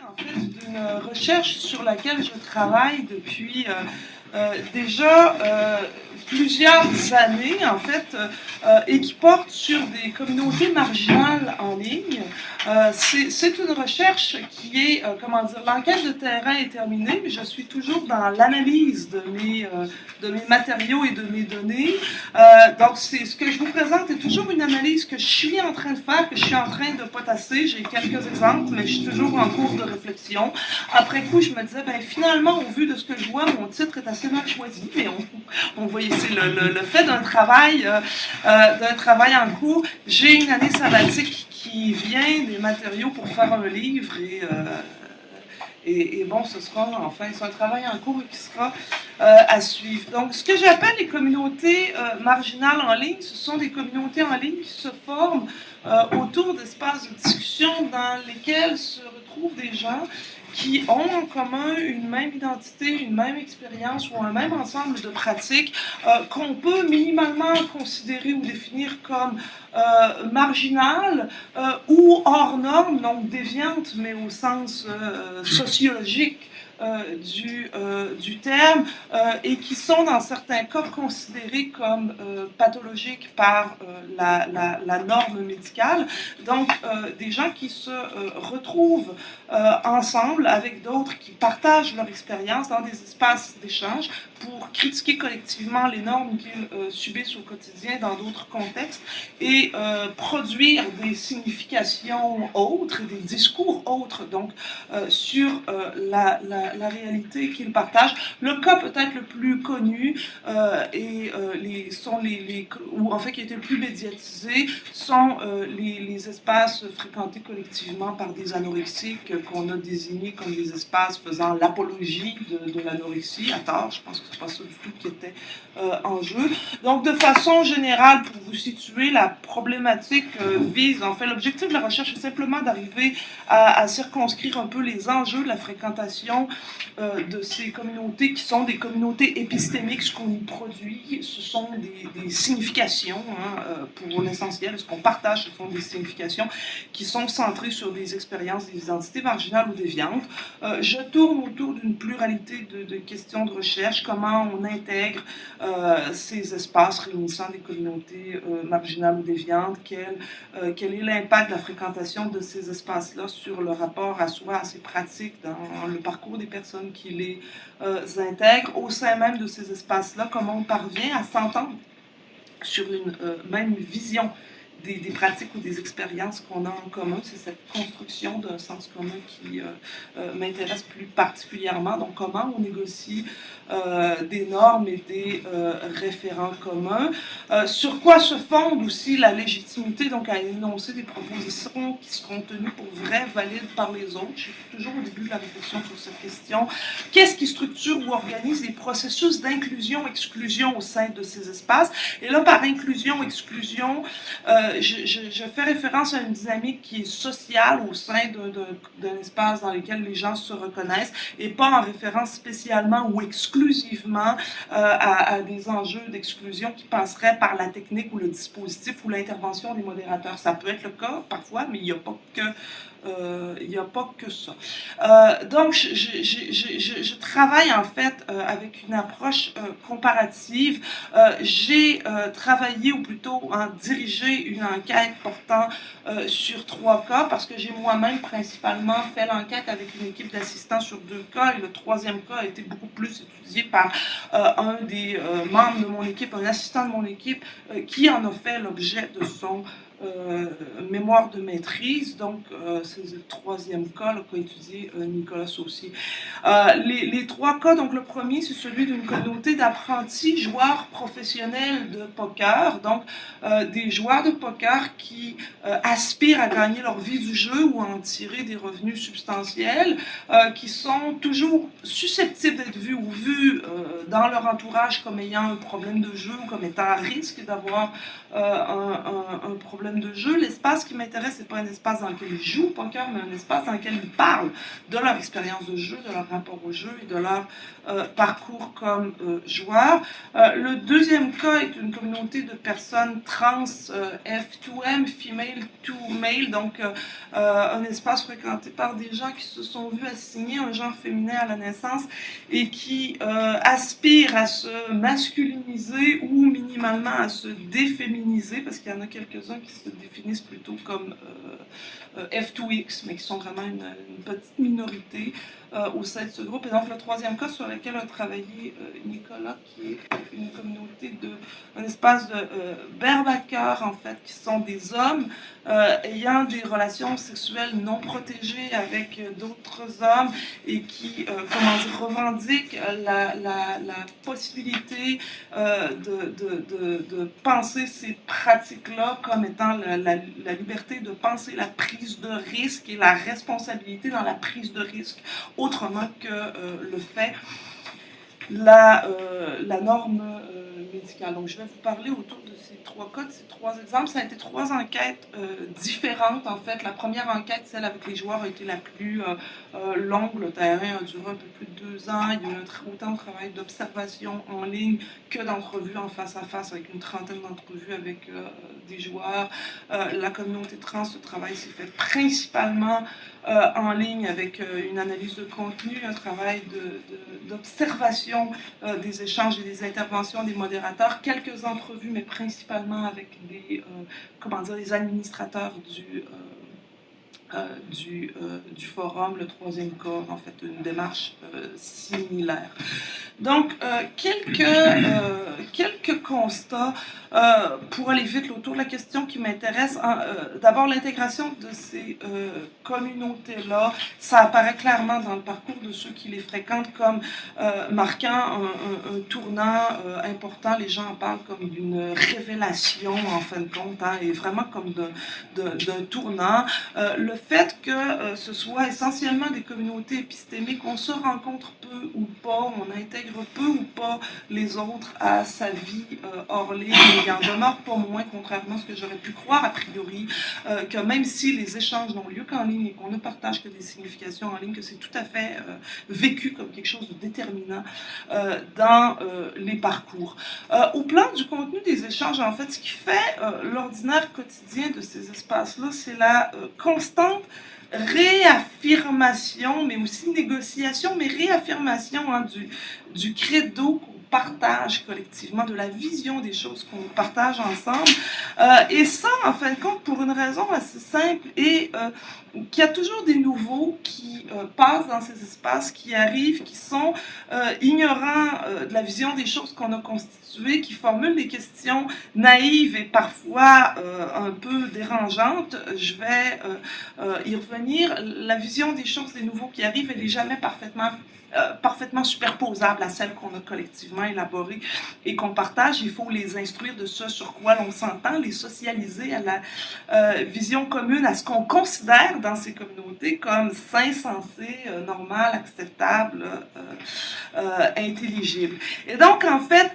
En fait, d'une recherche sur laquelle je travaille depuis déjà plusieurs années, en fait, et qui porte sur des communautés marginales en ligne. C'est une recherche qui est, comment dire, l'enquête de terrain est terminée, mais je suis toujours dans l'analyse de mes matériaux et de mes données. Donc, ce que je vous présente est toujours une analyse que je suis en train de faire, que je suis en train de potasser. J'ai quelques exemples, mais je suis toujours en cours de réflexion. Après coup, je me disais, ben, finalement, au vu de ce que je vois, mon titre est assez mal choisi, mais on voyait, c'est le fait d'un travail en cours. J'ai une année sabbatique qui vient des matériaux pour faire un livre et bon, ce sera enfin, c'est un travail en cours qui sera à suivre. Donc, ce que j'appelle les communautés marginales en ligne, ce sont des communautés en ligne qui se forment autour d'espaces de discussion dans lesquels se retrouvent des gens qui ont en commun une même identité, une même expérience ou un même ensemble de pratiques qu'on peut minimalement considérer ou définir comme marginales ou hors normes, donc déviantes, mais au sens sociologique du terme, et qui sont dans certains cas considérés comme pathologiques par la norme médicale. Donc, des gens qui se retrouvent ensemble avec d'autres qui partagent leur expérience dans des espaces d'échange pour critiquer collectivement les normes qu'ils subissent au quotidien dans d'autres contextes et produire des significations autres, des discours autres, donc sur la réalité qu'ils partagent. Le cas peut-être le plus connu ou en fait qui a été le plus médiatisé sont les espaces fréquentés collectivement par des anorexiques qu'on a désignés comme des espaces faisant l'apologie de l'anorexie, à tort. Je pense que c'est pas ça du tout qui était en jeu. Donc, de façon générale, pour vous situer, la problématique vise, en fait, l'objectif de la recherche est simplement d'arriver à circonscrire un peu les enjeux de la fréquentation de ces communautés qui sont des communautés épistémiques. Ce qu'on y produit, ce sont des significations, pour l'essentiel. Ce qu'on partage, ce sont des significations qui sont centrées sur des expériences, des identités marginales ou déviantes. Je tourne autour d'une pluralité de questions de recherche, comment on intègre ces espaces réunissant des communautés marginales ou déviantes, quel est l'impact de la fréquentation de ces espaces-là sur le rapport à soi, à ses pratiques, dans le parcours des personnes qui les intègrent, au sein même de ces espaces-là, comment on parvient à s'entendre sur une même vision des pratiques ou des expériences qu'on a en commun. C'est cette construction d'un sens commun qui m'intéresse plus particulièrement. Donc, comment on négocie des normes et des référents communs. Sur quoi se fonde aussi la légitimité, donc à énoncer des propositions qui seront tenues pour vraies, valides par les autres. Je suis toujours au début de la réflexion sur cette question. Qu'est-ce qui structure ou organise les processus d'inclusion-exclusion au sein de ces espaces? Et là, par inclusion-exclusion, je fais référence à une dynamique qui est sociale au sein d'un espace dans lequel les gens se reconnaissent et pas en référence spécialement ou exclusivement à des enjeux d'exclusion qui passeraient par la technique ou le dispositif ou l'intervention des modérateurs. Ça peut être le cas parfois, mais il n'y a pas que ça. Donc, je travaille en fait avec une approche comparative. J'ai travaillé, ou plutôt dirigé une enquête portant sur 3 cas, parce que j'ai moi-même principalement fait l'enquête avec une équipe d'assistants sur 2 cas, et le 3e cas a été beaucoup plus étudié par un des membres de mon équipe, un assistant de mon équipe, qui en a fait l'objet de son mémoire de maîtrise. Donc, c'est le 3e cas qu'a étudié Nicolas Saucier. Les 3 cas, donc le premier, c'est celui d'une communauté d'apprentis joueurs professionnels de poker, donc des joueurs de poker qui aspirent à gagner leur vie du jeu ou à en tirer des revenus substantiels, qui sont toujours susceptibles d'être vus ou vus dans leur entourage comme ayant un problème de jeu ou comme étant à risque d'avoir un problème problème de jeu. L'espace qui m'intéresse, c'est pas un espace dans lequel ils jouent au poker, mais un espace dans lequel ils parlent de leur expérience de jeu, de leur rapport au jeu et de leur parcours comme joueurs. Le deuxième cas est une communauté de personnes trans F2M, female to male, donc un espace fréquenté par des gens qui se sont vus assigner un genre féminin à la naissance et qui aspirent à se masculiniser ou minimalement à se déféminiser, parce qu'il y en a quelques-uns qui se définissent plutôt comme F2X, mais qui sont vraiment une petite minorité au sein de ce groupe. Et donc le troisième cas sur lequel a travaillé Nicolas, qui est une communauté un espace de berbackers, en fait, qui sont des hommes ayant des relations sexuelles non protégées avec d'autres hommes et qui, revendiquent la possibilité de penser ces pratiques-là comme étant la liberté de penser la prise de risque et la responsabilité dans la prise de risque, autrement que le fait la norme médicale. Donc, je vais vous parler autour de ces trois cas, de ces trois exemples. Ça a été trois enquêtes différentes, en fait. La première enquête, celle avec les joueurs, a été la plus longue. Le terrain a duré un peu plus de 2 ans. Il y a eu autant de travail d'observation en ligne que d'entrevues en face à face, avec une trentaine d'entrevues avec des joueurs. La communauté trans, le travail s'est fait principalement en ligne avec une analyse de contenu, un travail d'observation des échanges et des interventions des modérateurs, quelques entrevues, mais principalement avec les administrateurs du forum, le troisième cas, en fait, une démarche similaire. Donc, quelques constats pour aller vite autour de la question qui m'intéresse. D'abord, l'intégration de ces communautés-là, ça apparaît clairement dans le parcours de ceux qui les fréquentent comme marquant un tournant important. Les gens en parlent comme d'une révélation, en fin de compte, hein, et vraiment comme d'un tournant. Le fait que ce soit essentiellement des communautés épistémiques, on se rencontre peu ou pas, on intègre peu ou pas les autres à sa vie hors ligne, il en demeure pas moins, contrairement à ce que j'aurais pu croire a priori, que même si les échanges n'ont lieu qu'en ligne et qu'on ne partage que des significations en ligne, que c'est tout à fait vécu comme quelque chose de déterminant dans les parcours. Au plan du contenu des échanges, en fait, ce qui fait l'ordinaire quotidien de ces espaces-là, c'est la constante réaffirmation, mais aussi négociation, mais réaffirmation hein, du credo qu'on partage collectivement, de la vision des choses qu'on partage ensemble. Et ça, en fin de compte, pour une raison assez simple, et qu'il y a toujours des nouveaux qui passent dans ces espaces, qui arrivent, qui sont ignorants de la vision des choses qu'on a constituées, qui formulent des questions naïves et parfois un peu dérangeantes. Je vais y revenir. La vision des choses des nouveaux qui arrivent, elle n'est jamais parfaitement superposable à celle qu'on a collectivement élaborée et qu'on partage. Il faut les instruire de ce sur quoi l'on s'entend, les socialiser à la vision commune, à ce qu'on considère dans ces communautés comme sain, sensé, normal, acceptable, intelligible. Et donc, en fait,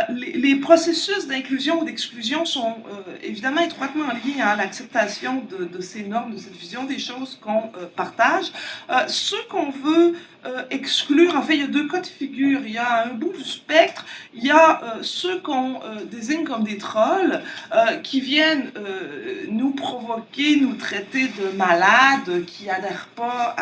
les processus d'inclusion ou d'exclusion sont évidemment étroitement liés à l'acceptation de ces normes, de cette vision des choses qu'on partage. Ceux qu'on veut exclure, en fait, il y a deux cas de figure. Il y a à un bout du spectre, il y a ceux qu'on désigne comme des trolls qui viennent nous provoquer, nous traiter de malades, qui adhèrent pas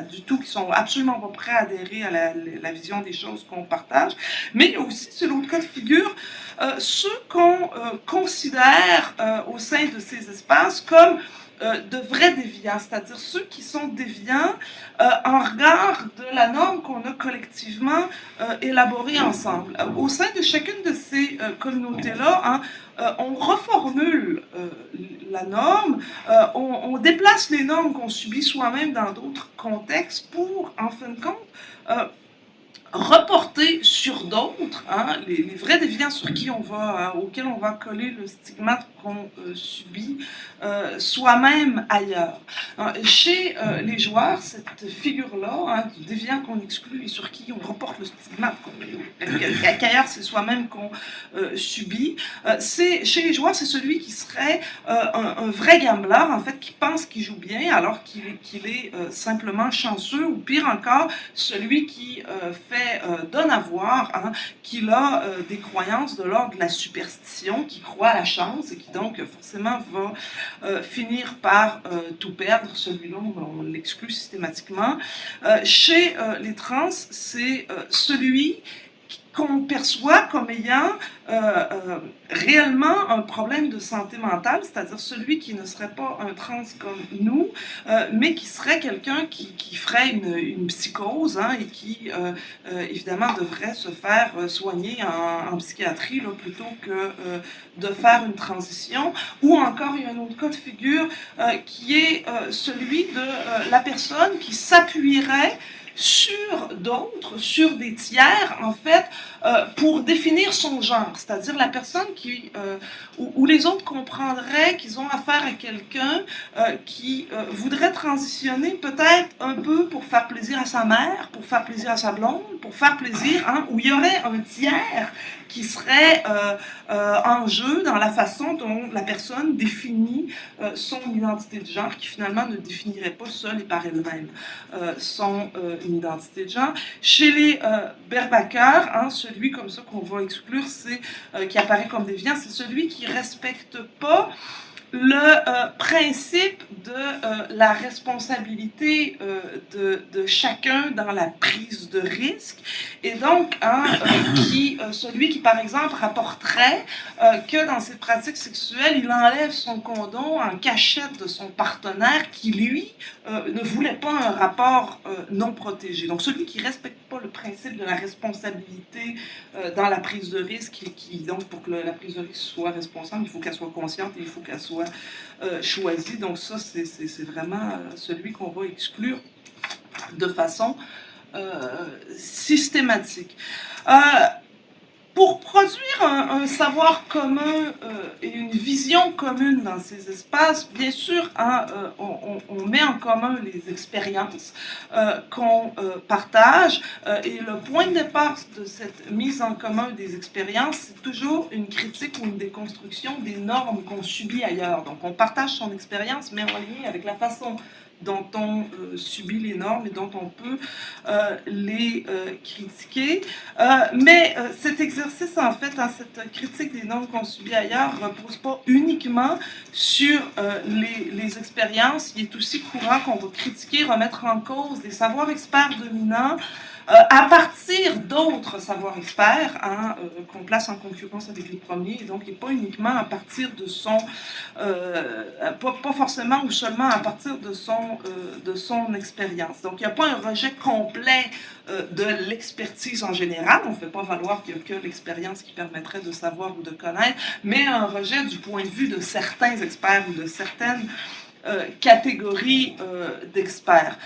du tout, qui sont absolument pas prêts à adhérer à la vision des choses qu'on partage. Mais il y a aussi, c'est l'autre cas de figure, ceux qu'on considère au sein de ces espaces comme de vrais déviants, c'est-à-dire ceux qui sont déviants en regard de la norme qu'on a collectivement élaborée ensemble. Au sein de chacune de ces communautés-là, hein, on reformule la norme, on déplace les normes qu'on subit soi-même dans d'autres contextes pour, en fin de compte, reporter sur d'autres, hein, les vraies déviances sur qui on va, auxquelles on va coller le stigmate qu'on subit soi-même ailleurs. Hein, chez les joueurs, cette figure-là, hein, du déviant qu'on exclut et sur qui on reporte le stigmate qu'ailleurs c'est soi-même qu'on subit, chez les joueurs, c'est celui qui serait un vrai gambler, en fait, qui pense qu'il joue bien alors qu'il est simplement chanceux, ou pire encore, celui qui donne à voir hein, qu'il a des croyances de l'ordre de la superstition, qui croit à la chance et qui donc forcément va finir par tout perdre. Celui-là, on l'exclut systématiquement. Chez les trans, c'est celui qu'on perçoit comme ayant réellement un problème de santé mentale, c'est-à-dire celui qui ne serait pas un trans comme nous, mais qui serait quelqu'un qui ferait une psychose hein, et qui, évidemment, devrait se faire soigner en psychiatrie là, plutôt que de faire une transition. Ou encore, il y a un autre cas de figure qui est celui de la personne qui s'appuierait sur d'autres, sur des tiers, en fait, pour définir son genre. C'est-à-dire la personne où les autres comprendraient qu'ils ont affaire à quelqu'un qui voudrait transitionner peut-être un peu pour faire plaisir à sa mère, pour faire plaisir à sa blonde, pour faire plaisir, hein, où il y aurait un tiers qui serait en jeu dans la façon dont la personne définit son identité de genre, qui finalement ne définirait pas seule et par elle-même son identité de genre. Chez les berbackers, hein, celui comme ça qu'on va exclure, qui apparaît comme déviant, c'est celui qui ne respecte pas le principe de la responsabilité de chacun dans la prise de risque, et donc hein, celui qui par exemple rapporterait que dans ses pratiques sexuelles il enlève son condom en cachette de son partenaire qui lui ne voulait pas un rapport non protégé. Donc celui qui ne respecte pas le principe de la responsabilité dans la prise de risque, et qui donc pour que la prise de risque soit responsable, il faut qu'elle soit consciente et il faut qu'elle soit choisi. Donc ça, c'est vraiment celui qu'on va exclure de façon systématique. Pour produire un savoir commun et une vision commune dans ces espaces, bien sûr, hein, on met en commun les expériences qu'on partage, et le point de départ de cette mise en commun des expériences, c'est toujours une critique ou une déconstruction des normes qu'on subit ailleurs. Donc on partage son expérience, mais en lien avec la façon dont on subit les normes et dont on peut les critiquer. Mais cet exercice, en fait, hein, cette critique des normes qu'on subit ailleurs, ne repose pas uniquement sur les expériences. Il est aussi courant qu'on va critiquer, remettre en cause des savoirs experts dominants à partir d'autres savoirs experts hein, qu'on place en concurrence avec les premiers, et donc et pas uniquement à partir de son, pas forcément ou seulement à partir de son expérience. Donc il n'y a pas un rejet complet de l'expertise en général, on ne fait pas valoir qu'il n'y a que l'expérience qui permettrait de savoir ou de connaître, mais un rejet du point de vue de certains experts ou de certaines catégorie d'experts.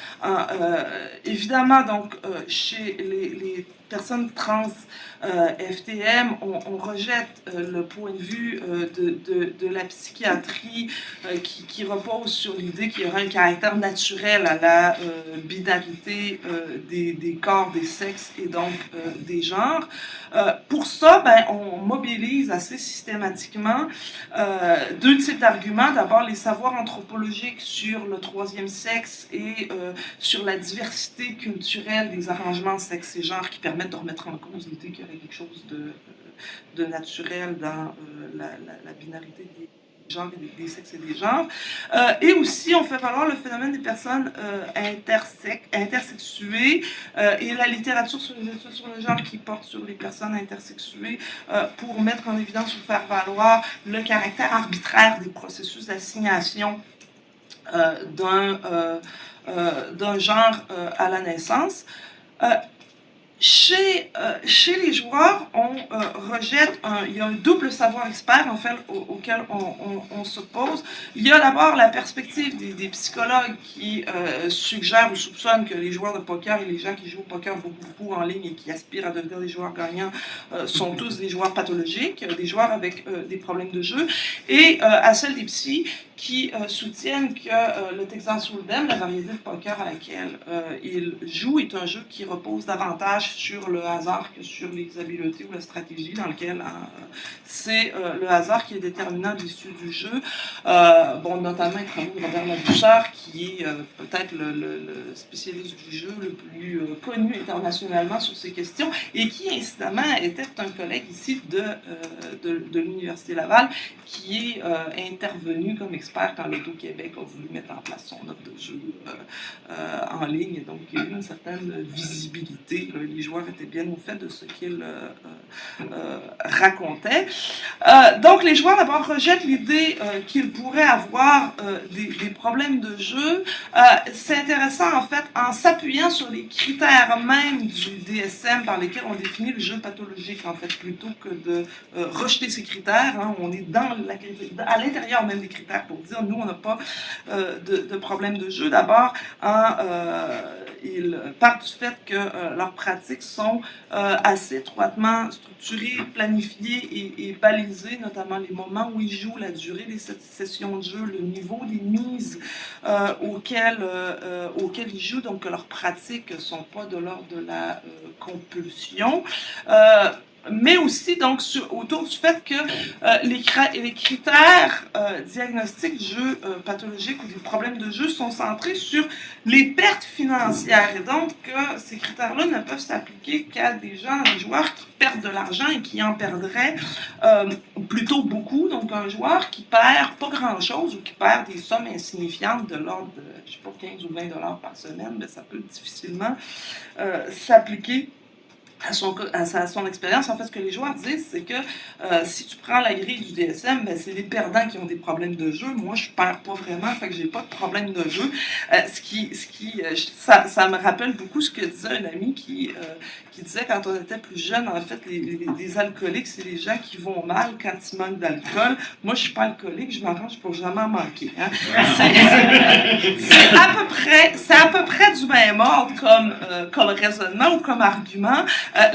Évidemment, donc, chez les personnes trans FTM, on rejette le point de vue de la psychiatrie qui repose sur l'idée qu'il y aurait un caractère naturel à la binarité des corps, des sexes et donc des genres. Pour ça, ben, on mobilise assez systématiquement deux types d'arguments. D'abord, les savoirs anthropologiques sur le troisième sexe et sur la diversité culturelle des arrangements sexe et genre qui permettent de remettre en cause l'idée qu'il y aurait quelque chose de naturel dans la binarité des genres et des sexes et des genres. Et aussi, on fait valoir le phénomène des personnes intersexuées et la littérature sur les études sur le genre qui porte sur les personnes intersexuées pour mettre en évidence ou faire valoir le caractère arbitraire des processus d'assignation d'un genre à la naissance. chez les joueurs, on rejette, il y a un double savoir expert en fait auquel on s'oppose. Il y a d'abord la perspective des psychologues qui suggèrent ou soupçonnent que les joueurs de poker et les gens qui jouent au poker beaucoup en ligne et qui aspirent à devenir des joueurs gagnants sont tous des joueurs pathologiques, des joueurs avec des problèmes de jeu, et à celle des psys qui soutiennent que le Texas Hold'em, la variété de poker à laquelle il joue, est un jeu qui repose davantage sur le hasard que sur les habiletés ou la stratégie, dans lequel c'est le hasard qui est déterminant de l'issue du jeu. Bon, notamment les travaux de Robert Labouchard, qui est peut-être le spécialiste du jeu le plus connu internationalement sur ces questions, et qui, incidemment, était un collègue ici de l'Université Laval, qui est intervenu comme expert quand l'Auto-Québec a voulu mettre en place son offre de jeu en ligne. Donc, il y a eu une certaine visibilité. Les joueurs étaient bien au fait de ce qu'ils racontaient. Donc, les joueurs d'abord rejettent l'idée qu'ils pourraient avoir des problèmes de jeu. C'est intéressant, en fait, en s'appuyant sur les critères même du DSM par lesquels on définit le jeu pathologique, en fait, plutôt que de rejeter ces critères. Hein, on est à l'intérieur même des critères pour dire, nous, on n'a pas de problème de jeu. D'abord, ils partent du fait que leurs pratiques sont assez étroitement structurées, planifiées et balisées, notamment les moments où ils jouent, la durée des sessions de jeu, le niveau des mises auxquelles ils jouent, donc que leurs pratiques ne sont pas de l'ordre de la compulsion. Mais aussi donc autour du fait que les critères diagnostiques de jeu pathologique ou des problèmes de jeu sont centrés sur les pertes financières. Et donc, ces critères-là ne peuvent s'appliquer qu'à des joueurs qui perdent de l'argent et qui en perdraient plutôt beaucoup. Donc, un joueur qui perd pas grand-chose ou qui perd des sommes insignifiantes de l'ordre de, je sais pas, 15 ou 20 $ par semaine, mais ça peut difficilement s'appliquer à son expérience. En fait, ce que les joueurs disent, c'est que si tu prends la grille du DSM, ben, c'est les perdants qui ont des problèmes de jeu. Moi, je perds pas vraiment, fait que j'ai pas de problème de jeu. Ça me rappelle beaucoup ce que disait un ami qui disait quand on était plus jeune, en fait, les alcooliques, c'est les gens qui vont mal quand ils manquent d'alcool. Moi, je suis pas alcoolique, je m'arrange pour jamais en manquer. Hein. C'est à peu près du même ordre comme raisonnement ou comme argument.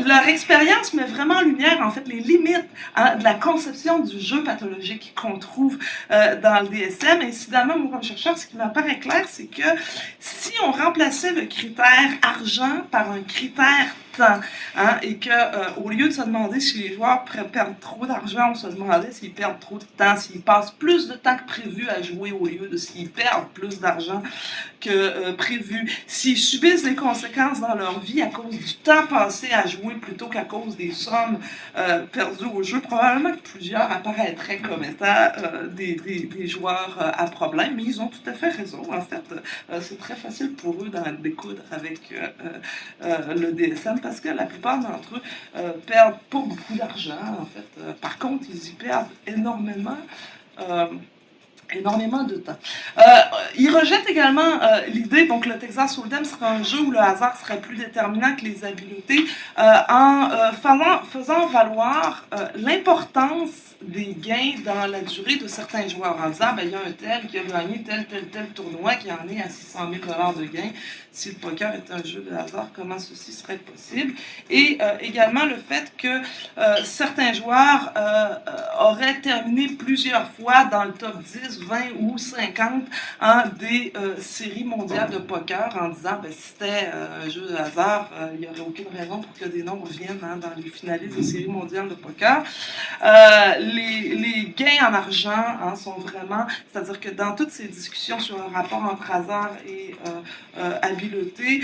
Leur expérience met vraiment en lumière, en fait, les limites de la conception du jeu pathologique qu'on trouve dans le DSM. Incidemment, moi, comme chercheur, ce qui m'apparaît clair, c'est que si on remplaçait le critère argent par un critère temps, hein, et que au lieu de se demander si les joueurs perdent trop d'argent, on se demandait s'ils perdent trop de temps, s'ils passent plus de temps que prévu à jouer au lieu de s'ils perdent plus d'argent que prévu, s'ils subissent des conséquences dans leur vie à cause du temps passé à jouer plutôt qu'à cause des sommes perdues au jeu, probablement que plusieurs apparaîtraient comme étant des joueurs à problème, mais ils ont tout à fait raison. En fait, c'est très facile pour eux d'en découdre avec le DSM parce que la plupart d'entre eux perdent pas beaucoup d'argent. En fait, par contre, ils y perdent énormément. Énormément de temps. Il rejette également l'idée donc le Texas Hold'em serait un jeu où le hasard serait plus déterminant que les habiletés en faisant valoir l'importance des gains dans la durée de certains joueurs en disant ben, il y a un tel qui a gagné tel tournoi qui en est à 600 000 $ de gains. Si le poker est un jeu de hasard, comment ceci serait possible? Et également le fait que certains joueurs auraient terminé plusieurs fois dans le top 10, 20 ou 50 des séries mondiales de poker en disant ben, si c'était un jeu de hasard, il n'y aurait aucune raison pour que des noms reviennent dans les finalistes des séries mondiales de poker. Les gains en argent sont vraiment, c'est-à-dire que dans toutes ces discussions sur le rapport entre hasard et habileté,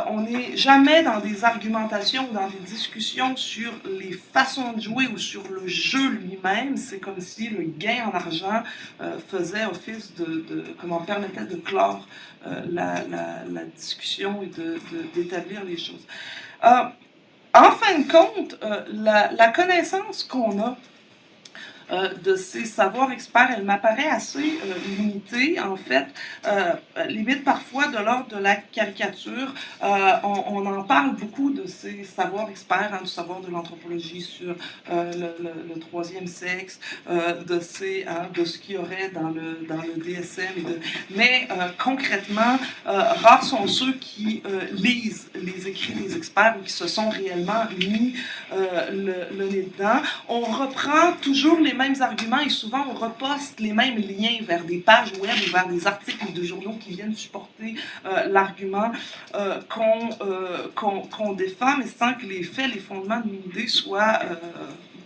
on n'est jamais dans des argumentations ou dans des discussions sur les façons de jouer ou sur le jeu lui-même. C'est comme si le gain en argent faisait office comment permettait de clore la discussion et d'établir les choses. En fin de compte, la connaissance qu'on a de ces savoirs experts, elle m'apparaît assez limitée, en fait, limite parfois de l'ordre de la caricature. On en parle beaucoup de ces savoirs experts, hein, du savoir de l'anthropologie sur le troisième sexe, de ce qu'il y aurait dans le DSM. Mais concrètement, rares sont ceux qui lisent les écrits des experts ou qui se sont réellement mis le nez dedans. On reprend toujours les mêmes arguments et souvent on reposte les mêmes liens vers des pages web ou vers des articles de journaux qui viennent supporter l'argument qu'on défend, mais sans que les faits, les fondements d'une idée soient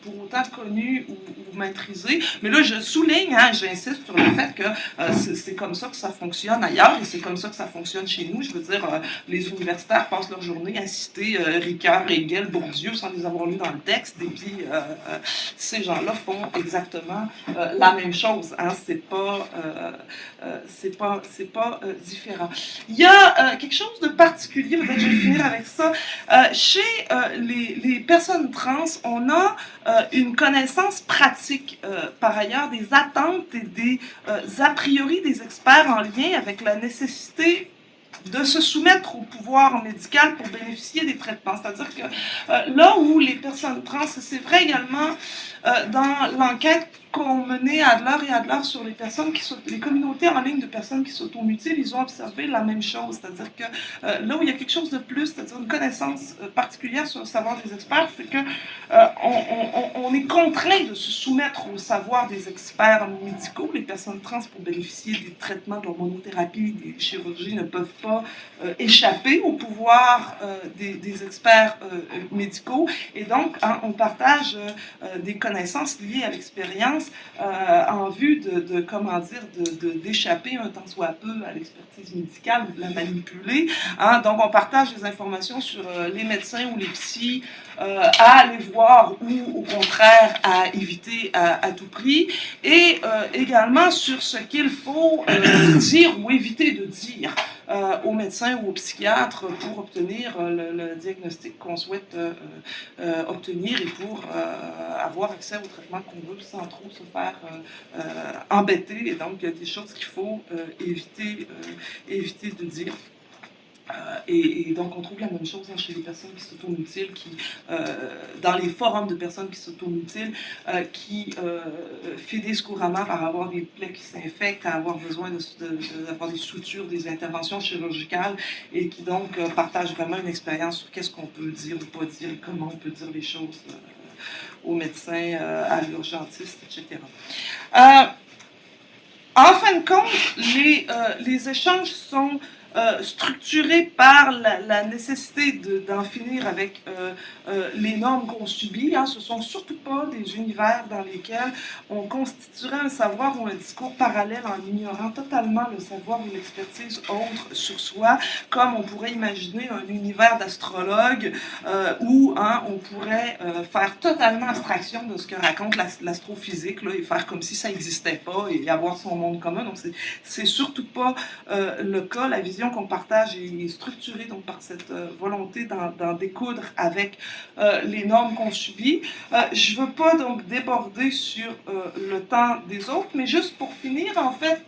pour autant connus ou maîtrisés. Mais là, je souligne, hein, j'insiste sur le fait que c'est comme ça que ça fonctionne ailleurs et c'est comme ça que ça fonctionne chez nous. Je veux dire, les universitaires passent leur journée à citer Ricard, Hegel, Bourdieu sans les avoir lus dans le texte, et puis ces gens-là font exactement la même chose. Hein, c'est pas différent. Il y a quelque chose de particulier, peut-être que je vais finir avec ça. Chez les personnes trans, on a une connaissance pratique, par ailleurs, des attentes et des a priori des experts en lien avec la nécessité de se soumettre au pouvoir médical pour bénéficier des traitements. C'est-à-dire que là où les personnes trans, c'est vrai également dans l'enquête qu'ont menée Adler et Adler sur les communautés en ligne de personnes qui s'automutilent, ils ont observé la même chose. C'est-à-dire que là où il y a quelque chose de plus, c'est-à-dire une connaissance particulière sur le savoir des experts, c'est que on est contraint de se soumettre au savoir des experts médicaux. Les personnes trans, pour bénéficier des traitements de l'hormonothérapie, des chirurgies, ne peuvent pas échapper au pouvoir des experts médicaux. Et donc, hein, on partage des connaissances liées à l'expérience en vue d'échapper un tant soit peu à l'expertise médicale ou de la manipuler. Hein. Donc, on partage des informations sur les médecins ou les psys à aller voir ou, au contraire, à éviter à tout prix. Et également sur ce qu'il faut dire ou éviter de dire aux médecins ou aux psychiatres pour obtenir le diagnostic qu'on souhaite obtenir et pour avoir accès au traitement qu'on veut sans trop se faire embêter. Et donc, il y a des choses qu'il faut éviter de dire. Et donc, on trouve la même chose hein, chez les personnes qui s'automutilent, dans les forums de personnes qui s'automutilent, qui finissent couramment par avoir des plaies qui s'infectent, à avoir besoin d'avoir des sutures, des interventions chirurgicales, et qui donc partagent vraiment une expérience sur qu'est-ce qu'on peut dire ou pas dire, comment on peut dire les choses aux médecins, à l'urgentiste, etc. En fin de compte, les échanges sont structurés par la nécessité d'en finir avec les normes qu'on subit. Hein. Ce ne sont surtout pas des univers dans lesquels on constituerait un savoir ou un discours parallèle en ignorant totalement le savoir ou l'expertise autre sur soi, comme on pourrait imaginer un univers d'astrologues où hein, on pourrait faire totalement abstraction de ce que raconte l'astrophysique là, et faire comme si ça n'existait pas et avoir son monde commun. Donc, c'est surtout pas le cas. La vision qu'on partage est structurée donc, par cette volonté d'en découdre avec les normes qu'on subit. Je ne veux pas donc déborder sur le temps des autres, mais juste pour finir, en fait,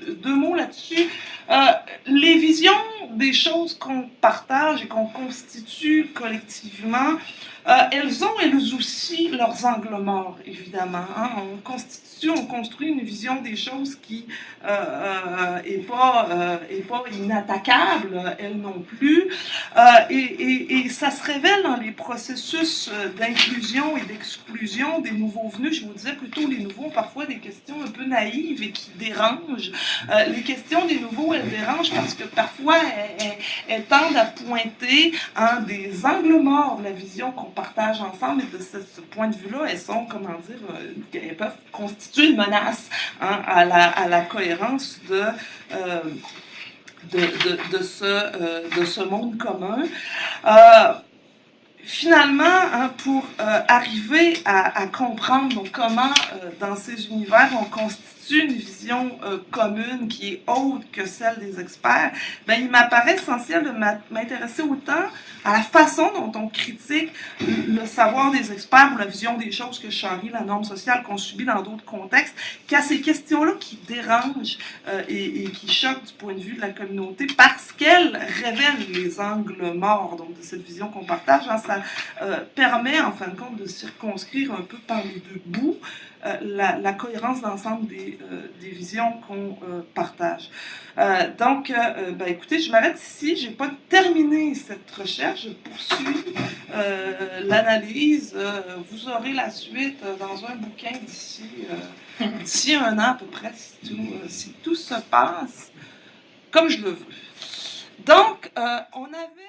deux mots là-dessus. Les visions des choses qu'on partage et qu'on constitue collectivement, elles ont aussi leurs angles morts, évidemment. Hein. On construit une vision des choses qui est pas inattaquable, elle non plus. Et ça se révèle dans les processus d'inclusion et d'exclusion des nouveaux venus. Je vous disais plutôt les nouveaux, parfois des questions un peu naïves et qui dérangent. Les questions des nouveaux, elles dérangent parce que parfois elles tendent à pointer hein, des angles morts de la vision qu'on partage ensemble, et de ce point de vue-là, elles sont, comment dire, elles peuvent constituer une menace hein, à la cohérence de ce monde commun. finalement, hein, pour arriver à comprendre donc, comment, dans ces univers, on constitue une vision commune qui est autre que celle des experts, ben, il m'apparaît essentiel de m'intéresser autant à la façon dont on critique le savoir des experts ou la vision des choses que charrie la norme sociale qu'on subit dans d'autres contextes, qu'à ces questions-là qui dérangent et qui choquent du point de vue de la communauté parce qu'elles révèlent les angles morts donc, de cette vision qu'on partage. Hein, ça permet en fin de compte de circonscrire un peu par les deux bouts la cohérence d'ensemble des visions qu'on partage. Donc, ben, écoutez, je m'arrête ici. Je n'ai pas terminé cette recherche. Je poursuis l'analyse. Vous aurez la suite dans un bouquin d'ici un an à peu près, si tout se passe comme je le veux. Donc, on avait